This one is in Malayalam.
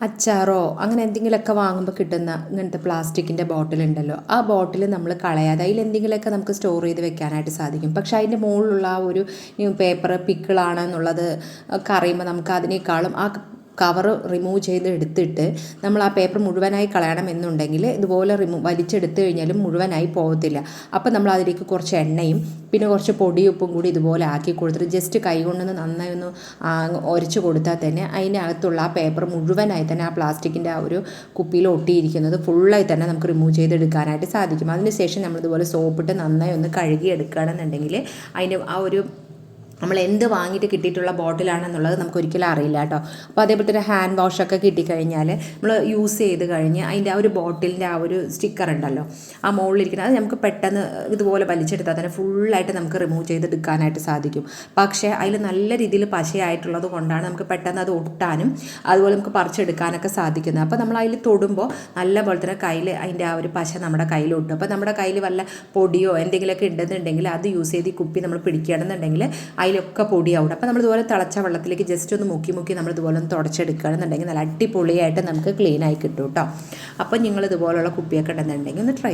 അച്ചാറോ അങ്ങനെ എന്തെങ്കിലുമൊക്കെ വാങ്ങുമ്പോൾ കിട്ടുന്ന ഇങ്ങനത്തെ പ്ലാസ്റ്റിക്കിൻ്റെ ബോട്ടിലുണ്ടല്ലോ, ആ ബോട്ടിൽ നമ്മൾ കളയാതെ അതിൽ എന്തെങ്കിലുമൊക്കെ നമുക്ക് സ്റ്റോർ ചെയ്ത് വെക്കാനായിട്ട് സാധിക്കും. പക്ഷേ അതിൻ്റെ മുകളിലുള്ള ആ ഒരു പേപ്പർ പിക്കിളാണെന്നുള്ളത് ഒക്കെ അറിയുമ്പോൾ നമുക്ക് അതിനേക്കാളും ആ കവർ റിമൂവ് ചെയ്ത് എടുത്തിട്ട് നമ്മൾ ആ പേപ്പർ മുഴുവനായി കളയണം എന്നുണ്ടെങ്കിൽ ഇതുപോലെ വലിച്ചെടുത്ത് കഴിഞ്ഞാലും മുഴുവനായി പോകത്തില്ല. അപ്പോൾ നമ്മൾ അതിലേക്ക് കുറച്ച് എണ്ണയും പിന്നെ കുറച്ച് പൊടിയുപ്പും കൂടി ഇതുപോലെ ആക്കി കൊടുത്തിട്ട് ജസ്റ്റ് കൈ കൊണ്ടൊന്ന് നന്നായി ഒന്ന് ഉരച്ച് കൊടുത്താൽ തന്നെ അതിനകത്തുള്ള ആ പേപ്പർ മുഴുവനായി തന്നെ ആ പ്ലാസ്റ്റിക്കിൻ്റെ ആ ഒരു കുപ്പിയിൽ ഒട്ടിയിരിക്കുന്നത് ഫുള്ളായി തന്നെ നമുക്ക് റിമൂവ് ചെയ്തെടുക്കാനായിട്ട് സാധിക്കും. അതിനുശേഷം നമ്മളിതുപോലെ സോപ്പിട്ട് നന്നായി ഒന്ന് കഴുകി എടുക്കുകയാണെന്നുണ്ടെങ്കിൽ അതിന് ആ ഒരു നമ്മൾ എന്ത് വാങ്ങിയിട്ട് കിട്ടിയിട്ടുള്ള ബോട്ടിലാണെന്നുള്ളത് നമുക്ക് ഒരിക്കലും അറിയില്ല കേട്ടോ. അപ്പോൾ അതേപോലെ തന്നെ ഹാൻഡ് വാഷൊക്കെ കിട്ടിക്കഴിഞ്ഞാൽ നമ്മൾ യൂസ് ചെയ്ത് കഴിഞ്ഞ് അതിൻ്റെ ആ ഒരു ബോട്ടിലിൻ്റെ ആ ഒരു സ്റ്റിക്കർ ഉണ്ടല്ലോ, ആ മുകളിലിരിക്കുന്നത്, അത് നമുക്ക് പെട്ടെന്ന് ഇതുപോലെ വലിച്ചെടുത്താൽ തന്നെ ഫുള്ളായിട്ട് നമുക്ക് റിമൂവ് ചെയ്തെടുക്കാനായിട്ട് സാധിക്കും. പക്ഷേ അതിൽ നല്ല രീതിയിൽ പശയായിട്ടുള്ളത് കൊണ്ടാണ് നമുക്ക് പെട്ടെന്ന് അത് ഒട്ടാനും അതുപോലെ നമുക്ക് പറിച്ചെടുക്കാനൊക്കെ സാധിക്കുന്നത്. അപ്പോൾ നമ്മൾ അതിൽ തൊടുമ്പോൾ നല്ല പോലെ തന്നെ കയ്യിൽ അതിൻ്റെ ആ ഒരു പശ നമ്മുടെ കയ്യിലൊട്ടും. അപ്പോൾ നമ്മുടെ കയ്യിൽ വല്ല പൊടിയോ എന്തെങ്കിലുമൊക്കെ ഉണ്ടെന്നുണ്ടെങ്കിൽ അത് യൂസ് ചെയ്ത് ഈ കുപ്പി നമ്മൾ പിടിക്കുകയാണെന്നുണ്ടെങ്കിൽ അതിലൊക്കെ പൊടിയാവും. അപ്പോൾ നമ്മൾ ഇതുപോലെ തിളച്ച വെള്ളത്തിലേക്ക് ജസ്റ്റ് ഒന്ന് മുക്കി നമ്മൾ ഇതുപോലെ ഒന്ന് തുടച്ചെടുക്കുകയാണെന്നുണ്ടെങ്കിൽ നല്ല അടിപൊളിയായിട്ട് നമുക്ക് ക്ലീനായി കിട്ടും കേട്ടോ. അപ്പോൾ നിങ്ങൾ ഇതുപോലുള്ള കുപ്പിയൊക്കെ ഉണ്ടെന്നുണ്ടെങ്കിൽ ഒന്ന് ട്രൈ